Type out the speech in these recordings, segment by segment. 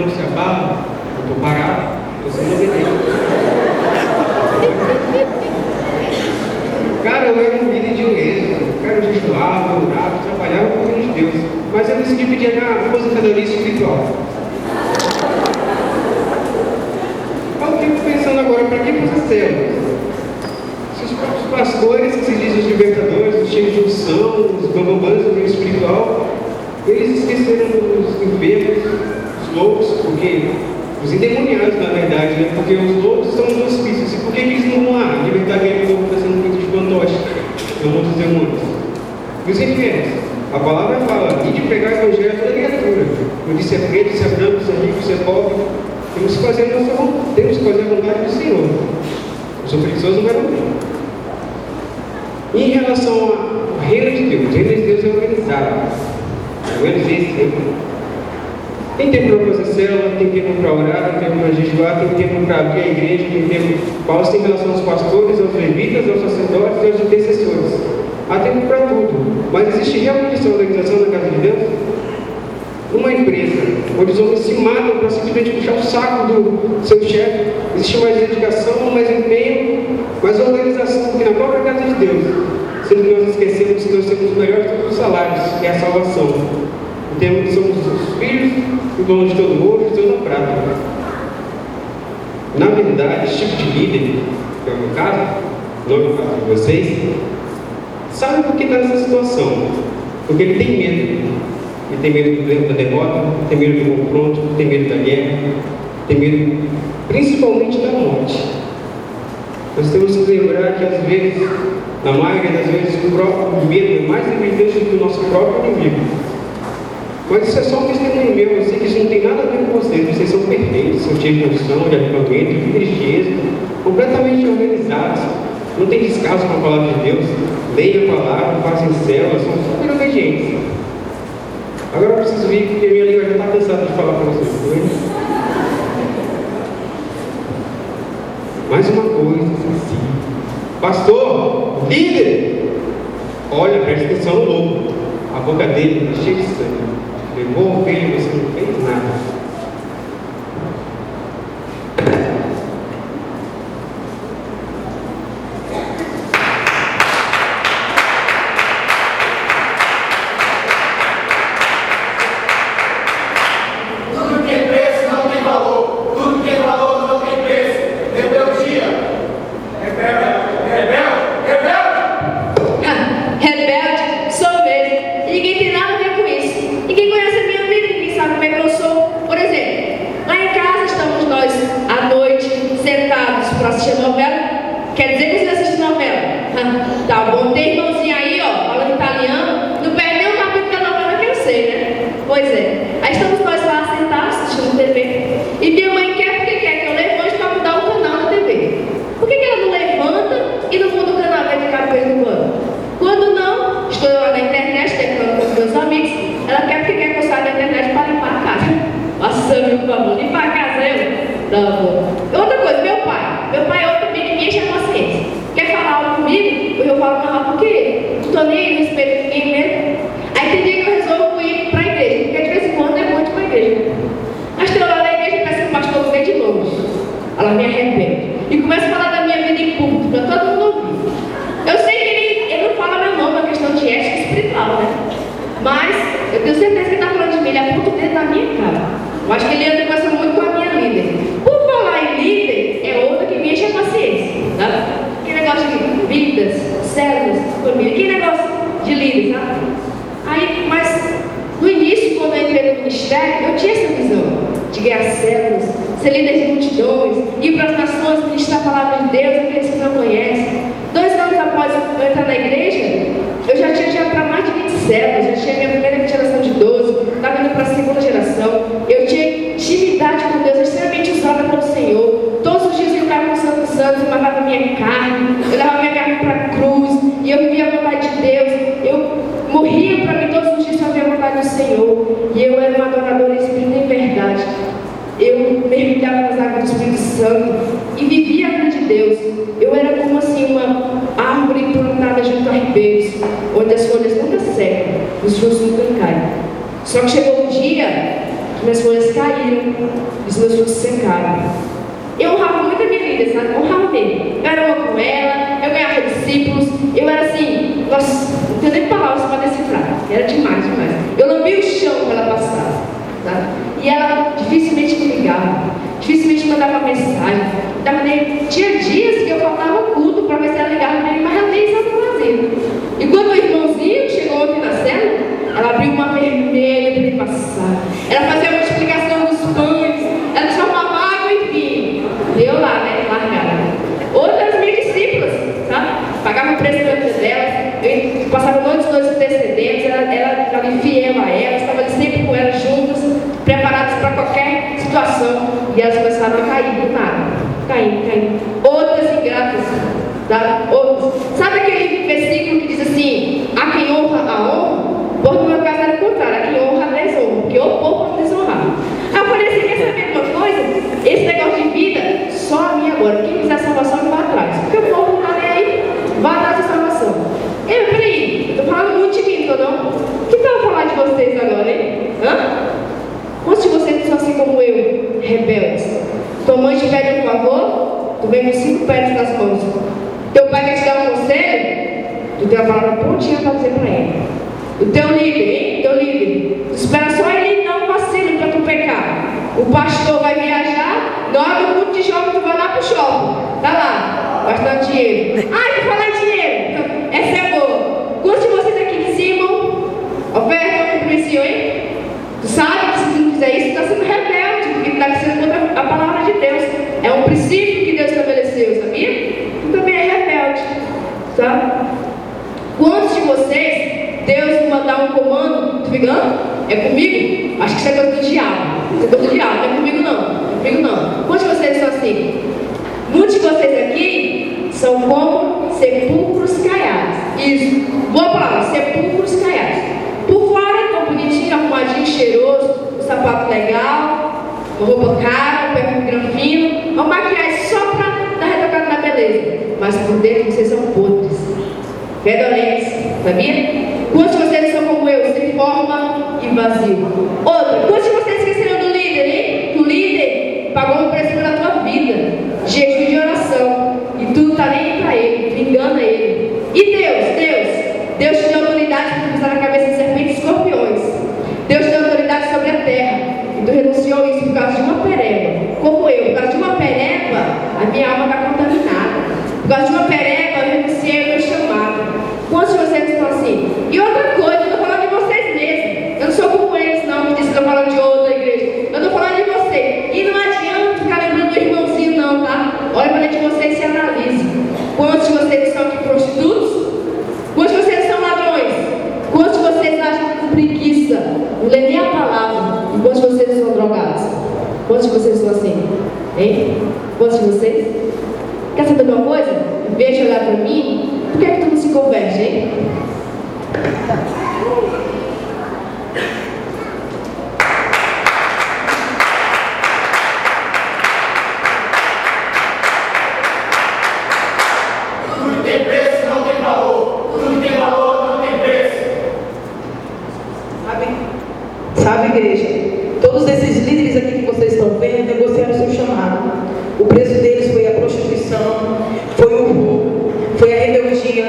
não se abala, eu estou parado, estou sendo obediente. Cara, eu era um líder de êxito, cara, eu jejuava, eu orava, trabalhava com o reino de Deus, mas eu decidi pedir a minha aposentadoria espiritual. Eu fico pensando agora, para que essas células? Se os próprios pastores, que se dizem os libertadores, os cheios de unção, os bambambãs do reino espiritual, eles esqueceram os enfermos, os loucos, porque os endemoniados, na verdade, né? Porque os loucos são os hospícios. E por que eles não vão lá libertar aquele povo que está sendo feito de fantoche, como outros demônios? E os enfermos? A palavra fala, e de pregar o evangelho a toda criatura. Eu disse é preto, se é branco, se é rico, se é pobre. Temos que fazer a vontade do Senhor. Os opressores não vão ver. Em relação ao reino de Deus, o reino de Deus é organizado. Pelo menos esse tempo. Tem tempo para fazer célula, tem tempo para orar, tem tempo para jejuar, tem tempo para abrir a igreja, tem tempo. Paulo tem relação aos pastores, aos levitas, aos sacerdotes e aos intercessores. Há tempo para tudo. Mas existe realmente essa organização na casa de Deus? Numa empresa, onde os homens se matam para simplesmente puxar o saco do seu chefe, existe mais dedicação, mais empenho, mais organização do que na própria casa de Deus. Sendo que nós esquecemos que nós temos o melhor de todos os salários, que é a salvação. Temos que somos os filhos, o dono de todo ouro e de toda prata. Na verdade, esse tipo de líder, que é o meu caso, não é o caso de vocês, sabe por que está nessa situação? Porque ele tem medo. Ele tem medo da derrota, tem medo do confronto, tem medo da guerra, tem medo principalmente da morte. Nós temos que lembrar que às vezes, na maioria das vezes, o próprio medo é mais evidente do que o nosso próprio inimigo. Mas isso é só um testemunho meu, eu sei que isso não tem nada a ver com vocês são perfeitos, são cheios de unção, de avivamento, líderes de êxito, completamente organizados, não tem descaso com a palavra de Deus, leem a palavra, fazem células, são super obedientes. Agora eu preciso vir, porque a minha língua já está cansada de falar para vocês, né? Mais uma coisa, assim, pastor, líder, olha, presta atenção no lobo, a boca dele está cheia de sangue. Levou a ovelha e você não fez nada. Tudo que tem preço não tem valor. Tudo que tem valor não tem preço. Rebeldia. Rebelde. Rebelde sou mesmo. E ninguém tem nada a ver com isso. Ninguém conhece a minha vida, ninguém sabe como é que eu sou. Por exemplo, lá em casa estamos nós à noite, sentados para assistir a novela. Quer dizer que você assiste novela? Tá bom, tem irmãozinho aí, ó, falando italiano, não perde nem o capítulo da novela que eu sei, né? Pois é. Aí estamos nós lá sentados, assistindo TV. E minha mãe quer porque quer que eu levante para mudar o canal da TV. Por que ela não levanta e não muda o canal, vai ficar de vez em quando? Quando não, estou lá na internet, teclando com os meus amigos, ela quer porque quer que eu saia da internet para limpar a casa. Nossa, meu favor, limpar a casa eu? Tá bom. Outra coisa, meu pai é outro também que me enche a paciência. Quer falar algo comigo? Eu falo mais rápido que ele. Não estou nem aí, não espero ninguém mesmo. Aí tem dia que eu resolvo ir para a igreja, porque de vez em quando é muito para a igreja. Mas estou lá na igreja e peço que o pastor me dê de longe. Ela me arrepende. E começa a falar da minha vida em público, para todo mundo ouvir. Eu sei que ele não fala meu nome, é uma questão de ética espiritual, né? Mas eu tenho certeza que ele está falando de mim, ele aponta o dedo na minha cara. Eu acho que ele anda conversando muito com a minha líder. Por falar em líder, é outra que me enche a paciência, tá? Que negócio de vidas, células, família, que negócio de líder, tá? Aí, mas no início, quando eu entrei no ministério, eu tinha essa visão de ganhar células, ser líder de multidões, ir para as nações, ministrar a palavra de Deus, aqueles que não conhecem. 2 anos após eu entrar na igreja, eu já tinha para mais de 20 células, já tinha minha primeira geração de 12, estava indo para a segunda geração. Eu tinha intimidade com Deus, extremamente usada pelo Senhor. Todos os dias eu ficava com o Santo Santo, eu matava minha carne, eu levava minha carne para a cruz, e eu vivia a vontade de Deus. Eu morria para mim todos os dias para ver a vontade do Senhor. E eu era uma adoradora em espírito e em verdade. Eu mergulhava nas águas do Espírito Santo e vivia a vida de Deus. Eu era como assim uma árvore plantada junto a ribeiros, onde as folhas nunca secam, os frutos nunca caem. Só que chegou um dia minhas folhas caíram, os meus frutos secaram. Eu honrava muito a minha vida, sabe? Eu honrava mesmo. Eu era uma com ela, eu ganhava discípulos, eu era assim, nossa, não tenho nem palavras para decifrar. Era demais, demais. Eu lambia o chão quando ela passava, sabe? E ela dificilmente me ligava, dificilmente mandava mensagem. Tinha dias que eu faltava culto para ver se ela ligava para mim, mas ela nem estava fazendo. E quando o irmãozinho chegou ontem na cela, ela abriu uma vermelha para ele passar. Ela fazia a multiplicação dos pães, ela transformava água em vinho. Deu lá, né? Largada. Outras minhas discípulas, sabe? Pagava o preço da vida delas, eu passava noites intercedentes, ela era fiel a ela, estava ali sempre com elas juntas, preparadas para qualquer situação. E elas começaram a cair do nada. Caindo. Outras ingratas. Tá? Sabe aquele versículo que diz assim: a quem honra a honra? Por no meu caso era o contrário, a quem honra a desonra, porque o povo não desonrar. Aí eu falei assim: quer saber de uma coisa? Esse negócio de vida, só a minha agora. Quem quiser salvação, que vai atrás. Porque o povo não está nem aí, vai atrás da salvação. Ei, peraí, eu estou falando muito de mim, não? O que eu vou falar de vocês agora, hein? Quantos de vocês são assim como eu, rebeldes? Tua mãe te pede um favor, tu vem com 5 pedras nas mãos. Teu pai quer te dar um conselho, tu tem a palavra prontinha para dizer para ele. O teu líder, hein? Teu líder, tu espera só ele dar um vacilo para tu pecar. O pastor vai viajar, na hora do culto de jovem tu vai lá pro shopping. Tá lá, gastando dinheiro. Ai, tu fala em dinheiro, essa é boa. Quantos de vocês aqui dizimam? Oferta ou compromisso, hein? Tu sabe que se tu não fizer isso, tu está sendo rebelde, porque tu está sendo contra a palavra de Deus. É um princípio que Deus estabeleceu, sabia? Tu também é rebelde, tá? Quantos de vocês, Deus mandar um comando, tu fica, é comigo? Acho que isso é coisa do diabo. Isso é coisa do diabo, não é comigo não. Quantos de vocês são assim? Muitos de vocês aqui são como sepulcros caiados. Isso, boa palavra, sepulcros caiados. Por fora, tão bonitinho, arrumadinho, cheiroso, um sapato legal, uma roupa cara, um perfume granfino, uma maquiagem só para dar retocada na beleza. Mas por dentro vocês são podres, fedorentos, sabia? Quantos de vocês são como eu, sem forma e vazio? Outra, quantos de vocês esqueceram do líder, hein? Que o líder pagou um preço pela tua vida, jejum de oração, e tu não está nem aí para ele, tu engana ele. E Deus te deu autoridade para pisar na cabeça de serpentes e escorpiões. Deus te deu autoridade sobre a terra. E tu renunciou isso por causa de uma pereba. Como eu, por causa de uma pereba, a minha alma está contaminada. Por causa de uma pereba, eu renunciei ao meu chamado. Quantos de vocês estão assim? E outra coisa, eu estou falando de vocês mesmos. Eu não sou como eles, não, que disse que eu estou falando de outra igreja. Eu estou falando de você. E não adianta ficar lembrando do irmãozinho, não, tá? Olha para dentro de vocês e se analise. Quantos de vocês são aqui prostitutos? Quantos de vocês são ladrões? Quantos de vocês acham com preguiça? Não lê nem a palavra. E quantos de vocês são drogados? Quantos de vocês são assim? Hein? Quantos de vocês? Quer saber de uma coisa? Em vez de olhar para mim, por que é que tu não se converte, hein? Tudo tem preço, não tem valor. Tudo tem valor, não tem preço. Sabe, igreja, todos esses líderes aqui que vocês estão vendo negociaram o seu chamado. O preço deles foi a prostituição, foi o roubo, foi a rebeldia,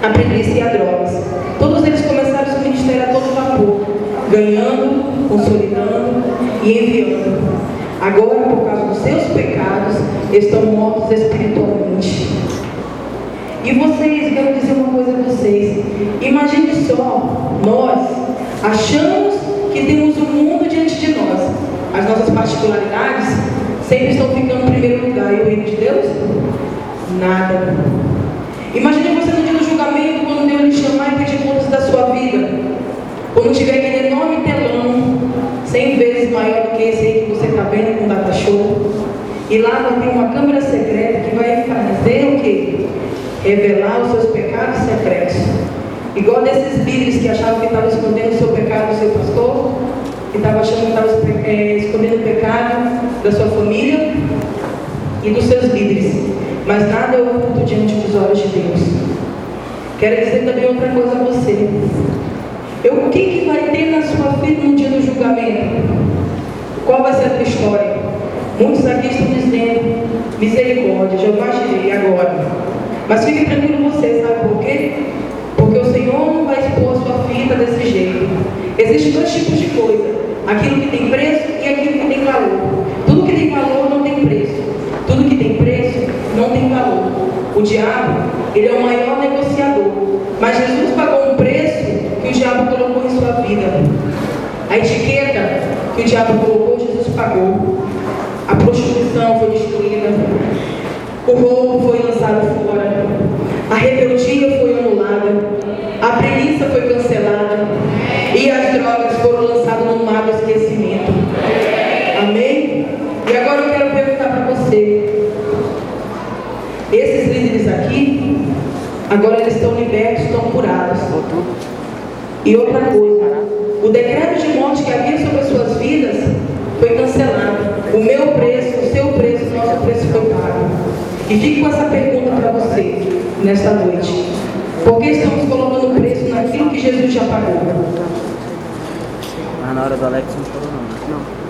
a preguiça e a drogas. Todos eles começaram seu ministério a todo vapor, ganhando, consolidando e enviando. Agora, por causa dos seus pecados, estão mortos espiritualmente. E vocês, quero dizer uma coisa a vocês. Imagine só, nós achamos que temos o mundo diante de nós. As nossas particularidades sempre estão ficando em primeiro lugar. E o reino de Deus? Nada. Imagine você no dia do julgamento, quando Deus lhe chamar e pedir contas da sua vida. Quando tiver aquele enorme telão, 100 vezes maior do que esse aí que você está vendo com data show. E lá vai ter uma câmera secreta que vai fazer o quê? Revelar os seus pecados secretos. Igual desses líderes que achavam que estavam escondendo o seu pecado do seu pastor, que estavam achando que estavam escondendo o pecado da sua família e dos seus líderes. Mas nada é oculto diante dos olhos de Deus. Quero dizer também outra coisa a você. O que vai ter na sua vida no dia do julgamento? aqui estão dizendo misericórdia, Jeová Jireh agora. Mas fique tranquilo você, sabe por quê? Porque o Senhor não vai expor a sua vida desse jeito. Existem dois tipos de coisa: aquilo que tem preço e aquilo que tem valor. Tudo que tem valor não tem preço. Tudo que tem preço não tem valor. O diabo, ele é o maior negociador. Mas Jesus pagou um preço que o diabo colocou em sua vida. A etiqueta que o diabo colocou, Jesus pagou. A prostituição foi destruída. O roubo foi lançado fora. A rebeldia foi anulada. A preguiça foi cancelada. E as drogas foram lançadas no mar do esquecimento. Amém? E agora eu quero perguntar para você. Esses líderes aqui, agora eles estão libertos, estão curados. E outra coisa, o decreto de morte que havia sobre as suas vidas foi cancelado. O meu preço, o seu preço, o nosso preço foi pago. E fique com essa pergunta para você nesta noite: por que estamos colocando preço naquilo que Jesus já pagou? Mas na hora do Alex não falou não.